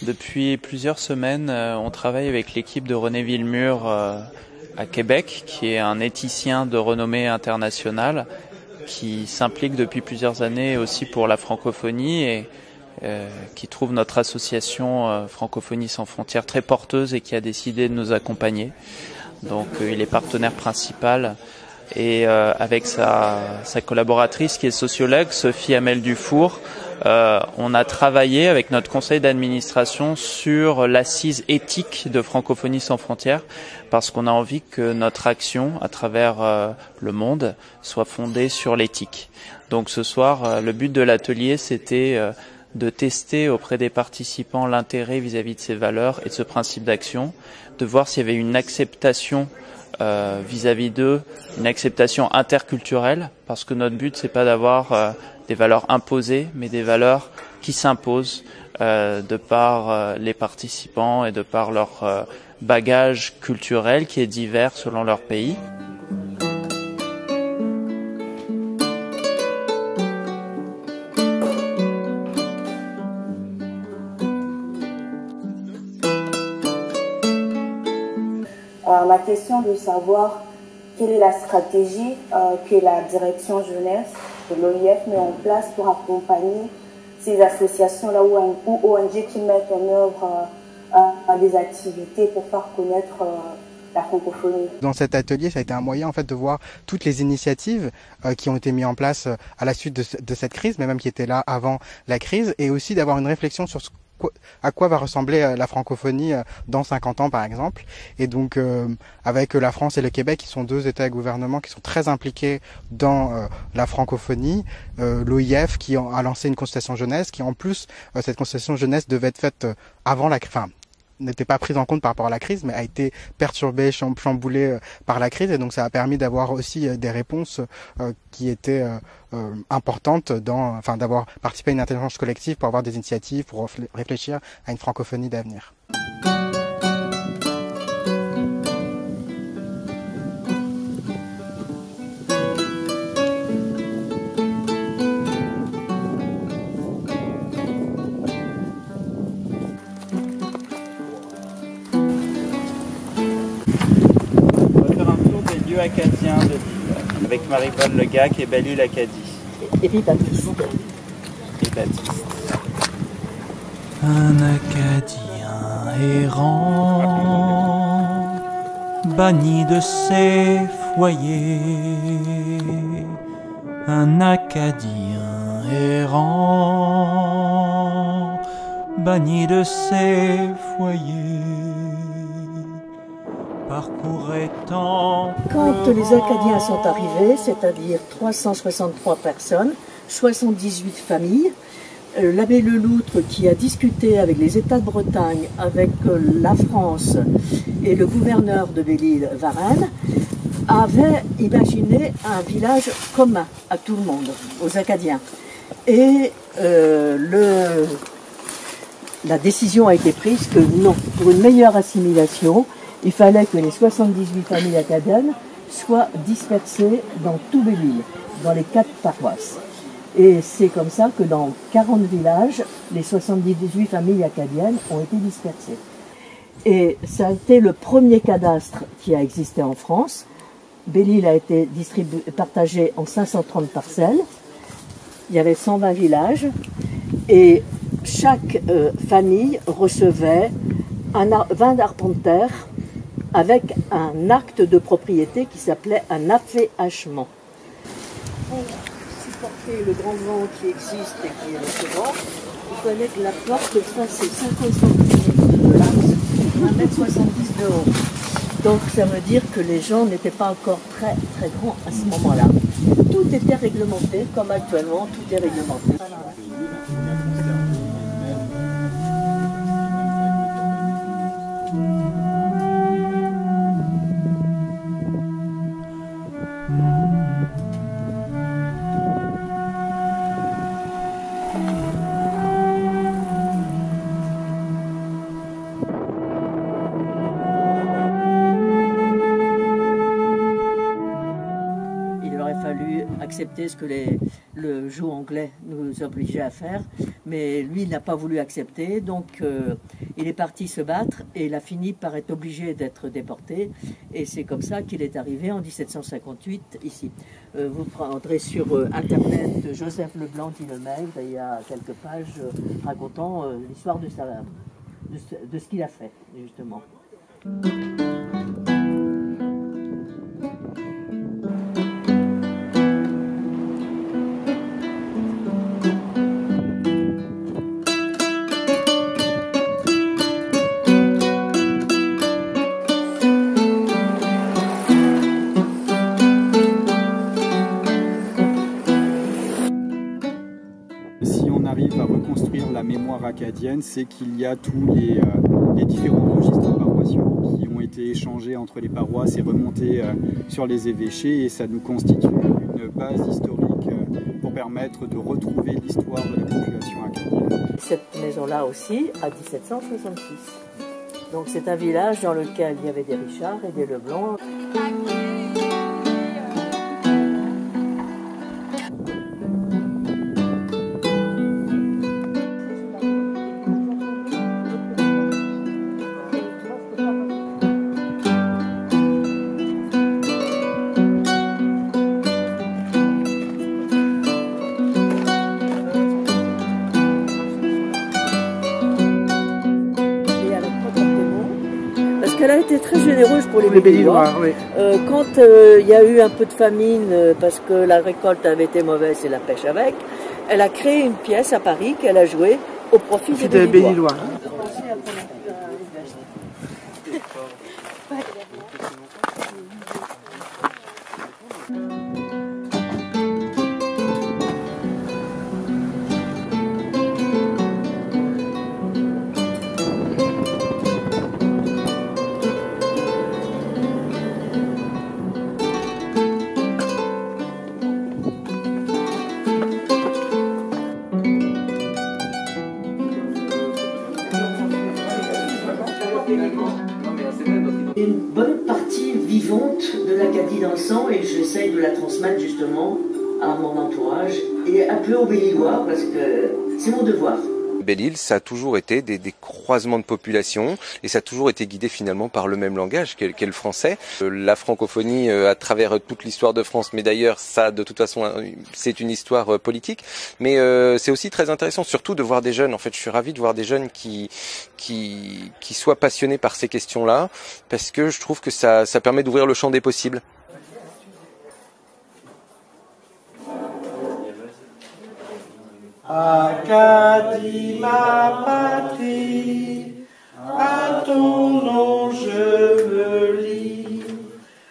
Depuis plusieurs semaines, on travaille avec l'équipe de René Villemur à Québec, qui est un éthicien de renommée internationale, qui s'implique depuis plusieurs années aussi pour la francophonie et qui trouve notre association Francophonie sans frontières très porteuse et qui a décidé de nous accompagner. Donc il est partenaire principal et avec sa collaboratrice qui est sociologue, Sophie Hamel Dufour, on a travaillé avec notre conseil d'administration sur l'assise éthique de Francophonie sans frontières parce qu'on a envie que notre action à travers le monde soit fondée sur l'éthique. Donc ce soir, le but de l'atelier, c'était de tester auprès des participants l'intérêt vis-à-vis de ces valeurs et de ce principe d'action, de voir s'il y avait une acceptation vis-à-vis d'eux, une acceptation interculturelle, parce que notre but c'est pas d'avoir des valeurs imposées, mais des valeurs qui s'imposent de par les participants et de par leur bagage culturel qui est divers selon leur pays. Ma question est de savoir quelle est la stratégie que la direction jeunesse de l'OIF met en place pour accompagner ces associations-là ou ONG qui mettent en œuvre des activités pour faire connaître la francophonie. Dans cet atelier, ça a été un moyen en fait de voir toutes les initiatives qui ont été mises en place à la suite de cette crise, mais même qui étaient là avant la crise, et aussi d'avoir une réflexion sur à quoi va ressembler la francophonie dans 50 ans par exemple. Et donc avec la France et le Québec qui sont deux États et gouvernements qui sont très impliqués dans la francophonie, l'OIF qui a lancé une consultation jeunesse qui en plus cette consultation jeunesse devait être faite avant la crise, n'était pas prise en compte par rapport à la crise, mais a été perturbée, chamboulée par la crise, et donc ça a permis d'avoir aussi des réponses qui étaient importantes, d'avoir participé à une intelligence collective pour avoir des initiatives, pour réfléchir à une francophonie d'avenir. Acadien de Lille, avec Marie-Paul Legac et Belle-Île Acadie. Et puis Baptiste. Et Baptiste. Un Acadien errant, banni de ses foyers. Un Acadien errant, banni de ses foyers. Quand les Acadiens sont arrivés, c'est-à-dire 363 personnes, 78 familles, l'abbé Leloutre, qui a discuté avec les États de Bretagne, avec la France et le gouverneur de Belle-Île, Varenne, avait imaginé un village commun à tout le monde, aux Acadiens. Et la décision a été prise que non, pour une meilleure assimilation, il fallait que les 78 familles acadiennes soient dispersées dans tout Belle-Île, dans les 4 paroisses. Et c'est comme ça que dans 40 villages, les 78 familles acadiennes ont été dispersées. Et ça a été le premier cadastre qui a existé en France. Belle-Île a été partagée en 530 parcelles. Il y avait 120 villages et chaque famille recevait 20 arpenteurs avec un acte de propriété qui s'appelait un afféachement. Pour supporter le grand vent qui existe et qui est le vent, il fallait que la porte fasse 50 cm de large, 1,70 m de haut. Donc ça veut dire que les gens n'étaient pas encore très très grands à ce moment-là. Tout était réglementé, comme actuellement, tout est réglementé. fallu accepter ce que le joug anglais nous obligeait à faire, mais lui il n'a pas voulu accepter, donc il est parti se battre et il a fini par être obligé d'être déporté, et c'est comme ça qu'il est arrivé en 1758 ici. Vous prendrez sur internet Joseph Leblanc dit le Maigre, et il y a quelques pages racontant l'histoire de ce qu'il a fait justement. Si on arrive à reconstruire la mémoire acadienne, c'est qu'il y a tous les différents registres paroissiaux qui ont été échangés entre les paroisses et remontés sur les évêchés, et ça nous constitue une base historique pour permettre de retrouver l'histoire de la population acadienne. Cette maison-là aussi, à 1766. Donc c'est un village dans lequel il y avait des Richard et des Leblanc. Elle a été très généreuse pour les Bellilois. Oui. Quand il y a eu un peu de famine parce que la récolte avait été mauvaise et la pêche avec, elle a créé une pièce à Paris qu'elle a jouée au profit des Bellilois. Une bonne partie vivante de l'Acadie dans le sang, et j'essaye de la transmettre justement à mon entourage et un peu aux Bellilois parce que c'est mon devoir. Belle-Île, ça a toujours été des croisements de population, et ça a toujours été guidé finalement par le même langage qu'est le français. La francophonie à travers toute l'histoire de France, mais d'ailleurs ça de toute façon c'est une histoire politique, mais c'est aussi très intéressant surtout de voir des jeunes, en fait je suis ravi de voir des jeunes qui soient passionnés par ces questions-là, parce que je trouve que ça permet d'ouvrir le champ des possibles. Acadie, ma patrie, à ton nom je me lie.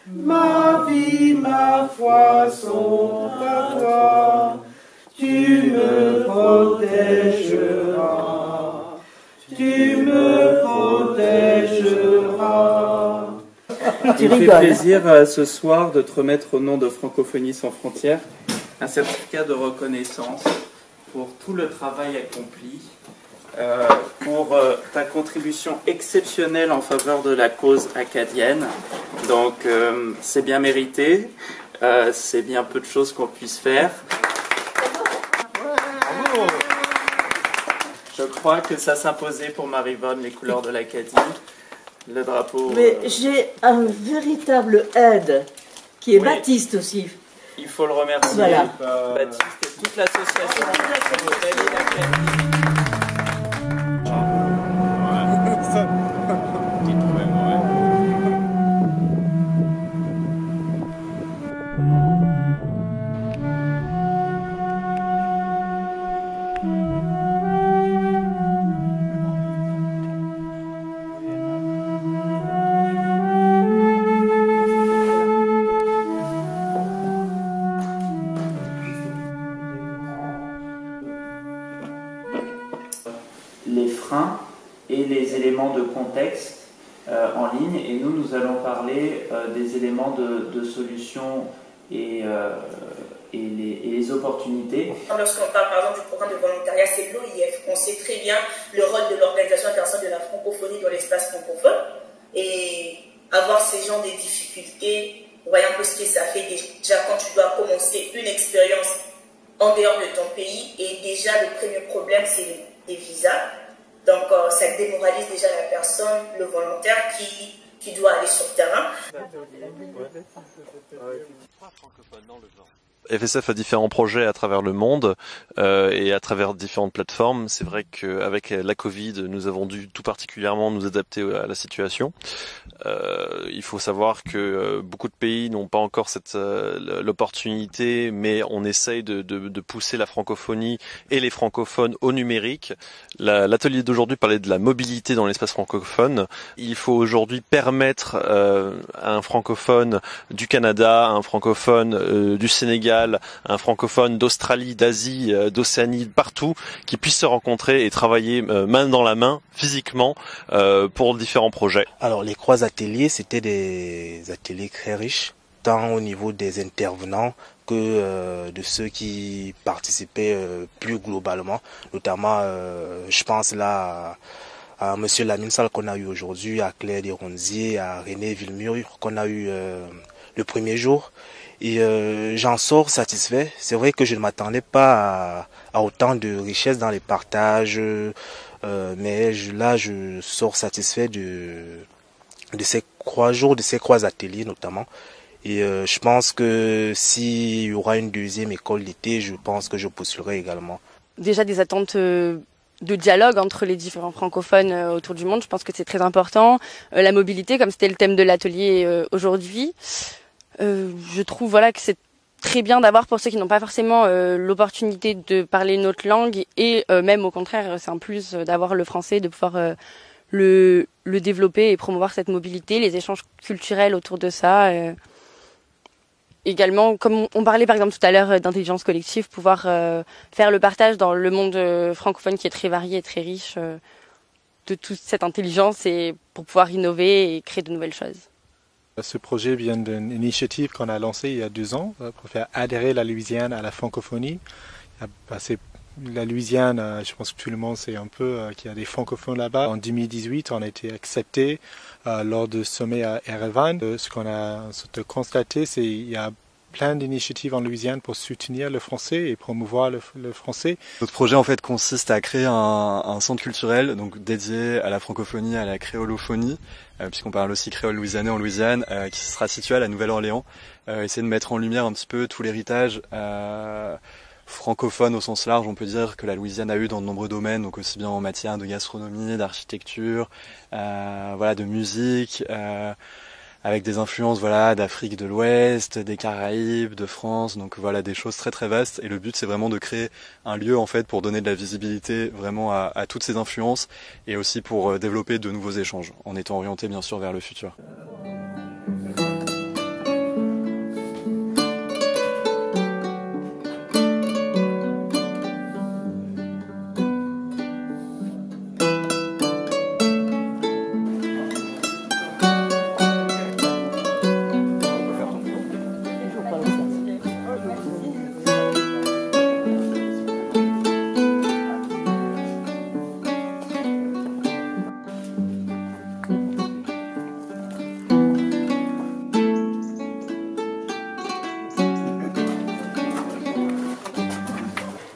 Ma vie, ma foi sont à toi, tu me protégeras, tu me protégeras. Il me fait plaisir ce soir de te remettre au nom de Francophonie sans frontières un certificat de reconnaissance pour tout le travail accompli, pour ta contribution exceptionnelle en faveur de la cause acadienne. Donc c'est bien mérité, c'est bien peu de choses qu'on puisse faire. Je crois que ça s'imposait pour Marie-Vonne les couleurs de l'Acadie, le drapeau. Mais j'ai un véritable aide qui est Baptiste aussi. Il faut le remercier, voilà. Baptiste et toute l'association. Les freins et les éléments de contexte en ligne, et nous allons parler des éléments de solution et les opportunités. Lorsqu'on parle par exemple du programme de volontariat, c'est de l'OIF. On sait très bien le rôle de l'Organisation internationale de la francophonie dans l'espace francophone, et avoir ces gens des difficultés voyez un peu ce que ça fait déjà quand tu dois commencer une expérience en dehors de ton pays. Et déjà, le premier problème, c'est les visas. Donc, ça démoralise déjà la personne, le volontaire qui doit aller sur le terrain. FSF a différents projets à travers le monde et à travers différentes plateformes. C'est vrai qu'avec la Covid, nous avons dû tout particulièrement nous adapter à la situation. Il faut savoir que beaucoup de pays n'ont pas encore l'opportunité, mais on essaye de pousser la francophonie et les francophones au numérique. L'atelier d'aujourd'hui parlait de la mobilité dans l'espace francophone. Il faut aujourd'hui permettre à un francophone du Canada, à un francophone du Sénégal, un francophone d'Australie, d'Asie, d'Océanie, partout, qui puissent se rencontrer et travailler main dans la main, physiquement, pour différents projets. Alors les 3 ateliers, c'était des ateliers très riches, tant au niveau des intervenants que de ceux qui participaient plus globalement, notamment je pense là à Monsieur Lamine Sall qu'on a eu aujourd'hui, à Claire Desronziers, à René Villemur qu'on a eu le premier jour. Et j'en sors satisfait. C'est vrai que je ne m'attendais pas à autant de richesse dans les partages, mais là je sors satisfait de ces 3 jours, de ces 3 ateliers notamment. Et je pense que s'il y aura une deuxième école d'été, je pense que je postulerai également. Déjà des attentes de dialogue entre les différents francophones autour du monde, je pense que c'est très important. La mobilité, comme c'était le thème de l'atelier aujourd'hui. Je trouve que c'est très bien d'avoir, pour ceux qui n'ont pas forcément l'opportunité de parler une autre langue, et même au contraire, c'est un plus d'avoir le français, de pouvoir le développer et promouvoir cette mobilité, les échanges culturels autour de ça. Également, comme on parlait par exemple tout à l'heure d'intelligence collective, pouvoir faire le partage dans le monde francophone qui est très varié et très riche de toute cette intelligence, et pour pouvoir innover et créer de nouvelles choses. Ce projet vient d'une initiative qu'on a lancée il y a 2 ans pour faire adhérer la Louisiane à la francophonie. La Louisiane, je pense que tout le monde sait un peu qu'il y a des francophones là-bas. En 2018, on a été accepté lors du sommet à Erevan. Ce qu'on a constaté, c'est qu'il y a plein d'initiatives en Louisiane pour soutenir le français et promouvoir le français. Notre projet en fait consiste à créer un centre culturel donc dédié à la francophonie, à la créolophonie, puisqu'on parle aussi créole louisianais en Louisiane, qui sera situé à la Nouvelle-Orléans. Essayer de mettre en lumière un petit peu tout l'héritage francophone au sens large, on peut dire, que la Louisiane a eu dans de nombreux domaines, donc aussi bien en matière de gastronomie, d'architecture, de musique, avec des influences d'Afrique de l'Ouest, des Caraïbes, de France, donc des choses très très vastes. Et le but c'est vraiment de créer un lieu en fait pour donner de la visibilité vraiment à toutes ces influences, et aussi pour développer de nouveaux échanges, en étant orienté bien sûr vers le futur.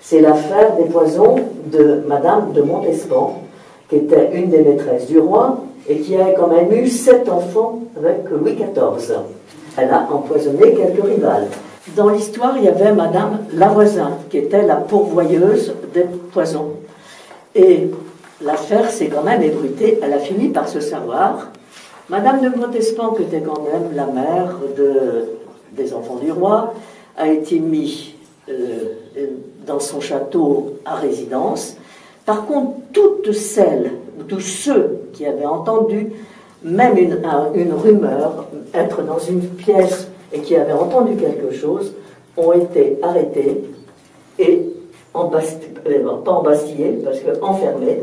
C'est l'affaire des poisons de Madame de Montespan, qui était une des maîtresses du roi et qui a quand même eu 7 enfants avec Louis XIV. Elle a empoisonné quelques rivales. Dans l'histoire, il y avait Madame Lavoisin, qui était la pourvoyeuse des poisons. Et l'affaire s'est quand même ébruitée. Elle a fini par se savoir. Madame de Montespan, qui était quand même la mère des enfants du roi, a été mise dans son château à résidence. Par contre, toutes celles, tous ceux qui avaient entendu même une rumeur être dans une pièce et qui avaient entendu quelque chose, ont été arrêtés et pas embastillés, parce que enfermés.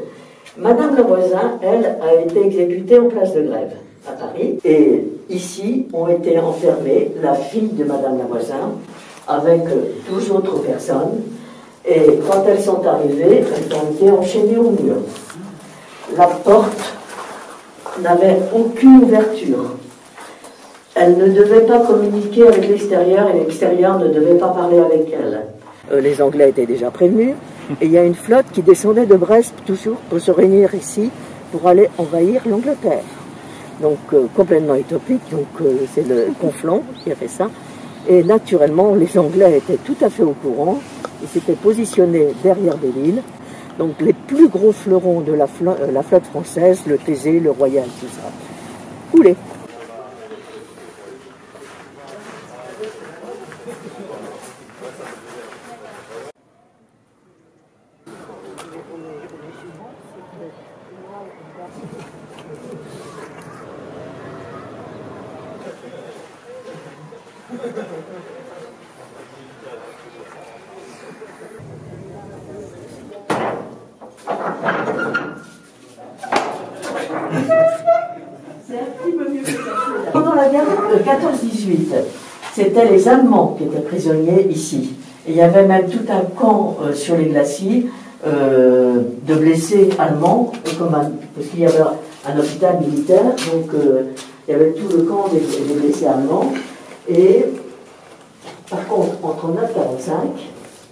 Madame Lavoisin, elle, a été exécutée en place de Grève à Paris. Et ici ont été enfermées la fille de Madame Lavoisin avec 12 autres personnes. Et quand elles sont arrivées, elles ont été enchaînées au mur. La porte n'avait aucune ouverture. Elle ne devait pas communiquer avec l'extérieur et l'extérieur ne devait pas parler avec elle. Les Anglais étaient déjà prévenus et il y a une flotte qui descendait de Brest toujours pour se réunir ici pour aller envahir l'Angleterre. Donc complètement utopique, donc c'est le Conflans qui a fait ça. Et naturellement, les Anglais étaient tout à fait au courant, ils s'étaient positionnés derrière Belle-Île. Donc les plus gros fleurons de la flotte française, le Thésée, le Royal, tout ça, coulaient. Pendant la guerre de 14-18, c'était les Allemands qui étaient prisonniers ici. Et il y avait même tout un camp sur les glaciers de blessés allemands, parce qu'il y avait un hôpital militaire, donc il y avait tout le camp des blessés allemands. Et par contre, entre 1945,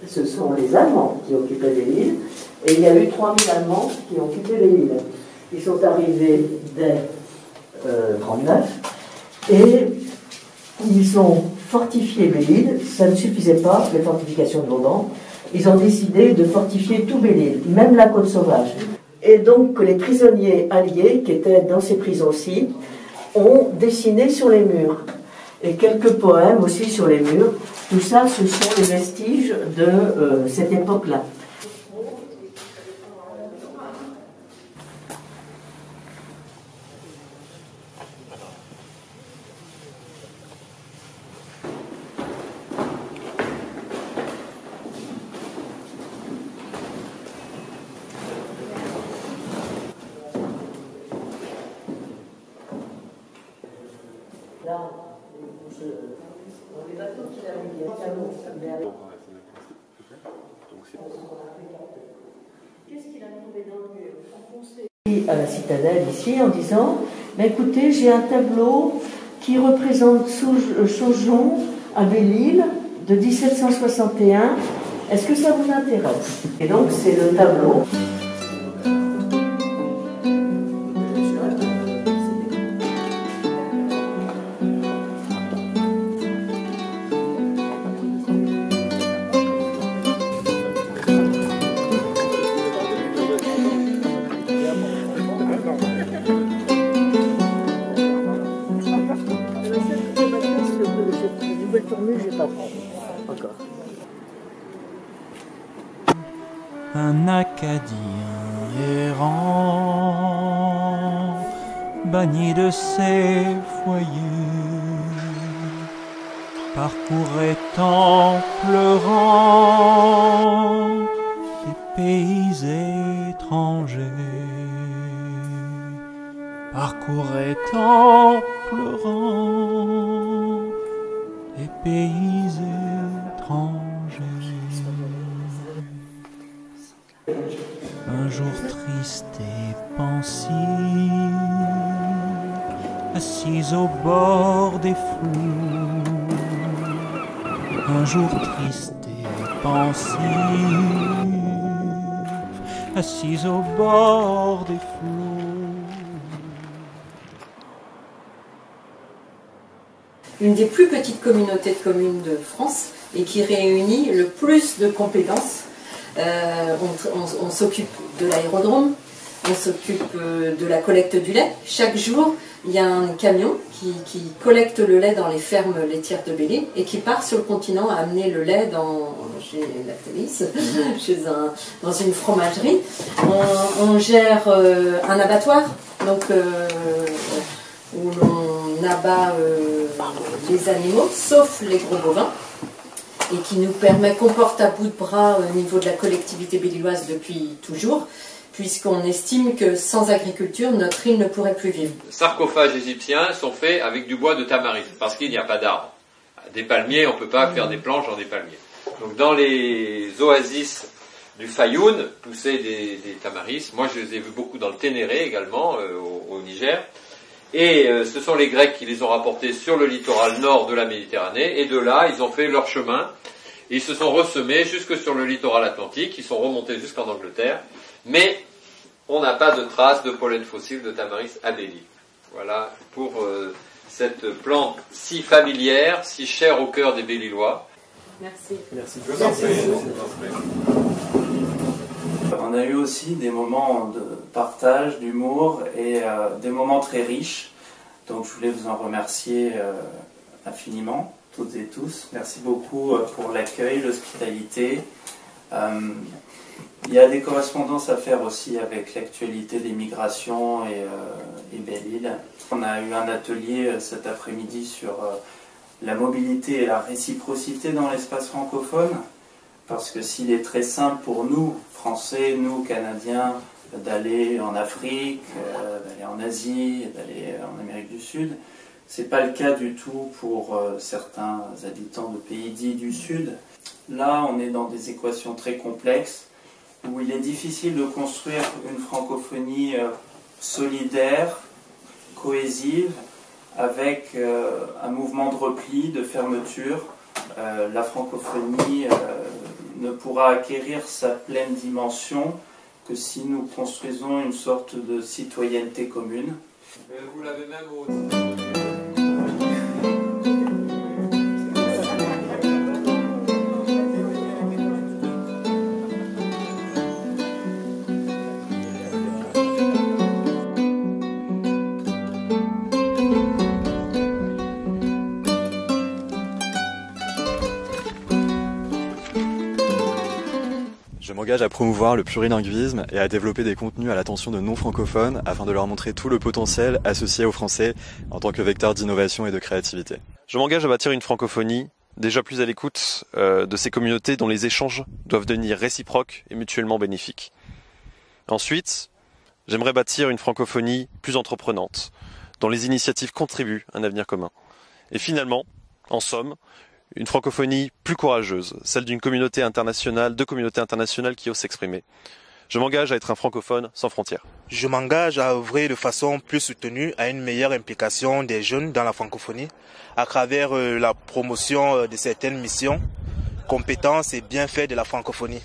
ce sont les Allemands qui occupaient Belle-Île, et il y a eu 3000 Allemands qui ont occupé Belle-Île. Ils sont arrivés dès 1939, et ils ont fortifié Belle-Île. Ça ne suffisait pas, les fortifications de Vauban. Ils ont décidé de fortifier tout Belle-Île, même la côte sauvage. Et donc les prisonniers alliés, qui étaient dans ces prisons-ci, ont dessiné sur les murs. Et quelques poèmes aussi sur les murs. Tout ça, ce sont les vestiges de cette époque-là. Qu'est-ce qu'il a trouvé dans le mur? Enfoncé à la citadelle ici en disant écoutez, j'ai un tableau qui représente Saujon à Belle-Île de 1761. Est-ce que ça vous intéresse? Et donc c'est le tableau. Un Acadien errant, banni de ses foyers, parcourait en pleurant des pays étrangers, parcourait en pleurant des pays étrangers. Un jour triste et pensif, assis au bord des flots. Un jour triste et pensif, assis au bord des flots. Une des plus petites communautés de communes de France et qui réunit le plus de compétences. On s'occupe de l'aérodrome, on s'occupe de la collecte du lait. Chaque jour, il y a un camion qui collecte le lait dans les fermes laitières de Belle-Île et qui part sur le continent à amener le lait chez Lactalis, dans une fromagerie. On gère un abattoir, donc, où l'on abat les animaux, sauf les gros bovins, et qui nous permet, qu'on porte à bout de bras au niveau de la collectivité belliloise depuis toujours, puisqu'on estime que sans agriculture, notre île ne pourrait plus vivre. Les sarcophages égyptiens sont faits avec du bois de tamaris, parce qu'il n'y a pas d'arbres. Des palmiers, on ne peut pas faire des planches dans des palmiers. Donc dans les oasis du Fayoum, poussaient des tamaris. Moi, je les ai vus beaucoup dans le Ténéré également, au Niger. Et ce sont les Grecs qui les ont rapportés sur le littoral nord de la Méditerranée, et de là, ils ont fait leur chemin. Ils se sont ressemés jusque sur le littoral atlantique, ils sont remontés jusqu'en Angleterre, mais on n'a pas de traces de pollen fossile de Tamaris abelli. Voilà pour cette plante si familière, si chère au cœur des Bellilois. Merci. Merci. On a eu aussi des moments de partage, d'humour et des moments très riches. Donc je voulais vous en remercier infiniment, toutes et tous. Merci beaucoup pour l'accueil, l'hospitalité. Il y a des correspondances à faire aussi avec l'actualité des migrations et Belle-Île. On a eu un atelier cet après-midi sur la mobilité et la réciprocité dans l'espace francophone. Parce que s'il est très simple pour nous, Français, nous, Canadiens, d'aller en Afrique, d'aller en Asie, d'aller en Amérique du Sud, c'est pas le cas du tout pour certains habitants de pays dits du Sud. Là, on est dans des équations très complexes où il est difficile de construire une francophonie solidaire, cohésive, avec un mouvement de repli, de fermeture. La francophonie ne pourra acquérir sa pleine dimension que si nous construisons une sorte de citoyenneté commune. Vous l'avez même au... Je m'engage à promouvoir le plurilinguisme et à développer des contenus à l'attention de non-francophones afin de leur montrer tout le potentiel associé aux Français en tant que vecteur d'innovation et de créativité. Je m'engage à bâtir une francophonie déjà plus à l'écoute de ces communautés dont les échanges doivent devenir réciproques et mutuellement bénéfiques. Ensuite, j'aimerais bâtir une francophonie plus entreprenante, dont les initiatives contribuent à un avenir commun. Et finalement, en somme, une francophonie plus courageuse, celle d'une communauté internationale, de communautés internationales qui osent s'exprimer. Je m'engage à être un francophone sans frontières. Je m'engage à œuvrer de façon plus soutenue à une meilleure implication des jeunes dans la francophonie à travers la promotion de certaines missions, compétences et bienfaits de la francophonie.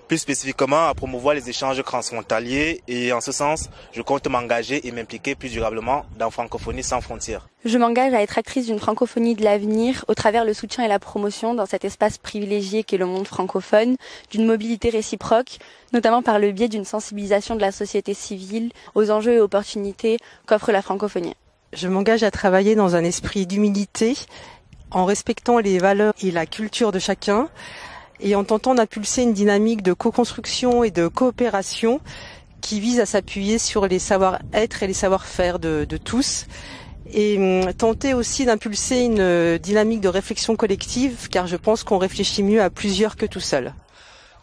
Plus spécifiquement à promouvoir les échanges transfrontaliers et en ce sens, je compte m'engager et m'impliquer plus durablement dans Francophonie sans frontières. Je m'engage à être actrice d'une francophonie de l'avenir au travers le soutien et la promotion dans cet espace privilégié qu'est le monde francophone, d'une mobilité réciproque, notamment par le biais d'une sensibilisation de la société civile aux enjeux et opportunités qu'offre la francophonie. Je m'engage à travailler dans un esprit d'humilité, en respectant les valeurs et la culture de chacun, et en tentant d'impulser une dynamique de co-construction et de coopération qui vise à s'appuyer sur les savoir-être et les savoir-faire de tous, et tenter aussi d'impulser une dynamique de réflexion collective, car je pense qu'on réfléchit mieux à plusieurs que tout seul.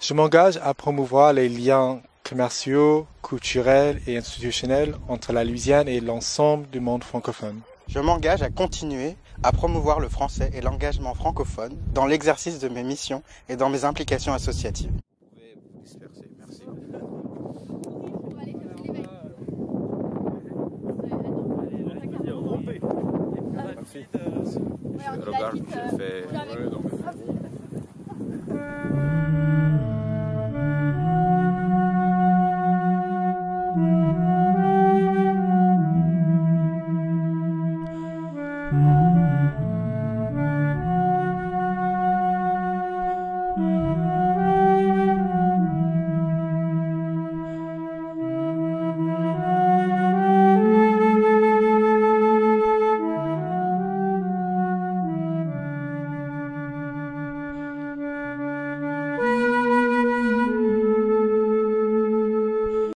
Je m'engage à promouvoir les liens commerciaux, culturels et institutionnels entre la Louisiane et l'ensemble du monde francophone. Je m'engage à continuer à promouvoir le français et l'engagement francophone dans l'exercice de mes missions et dans mes implications associatives. Merci.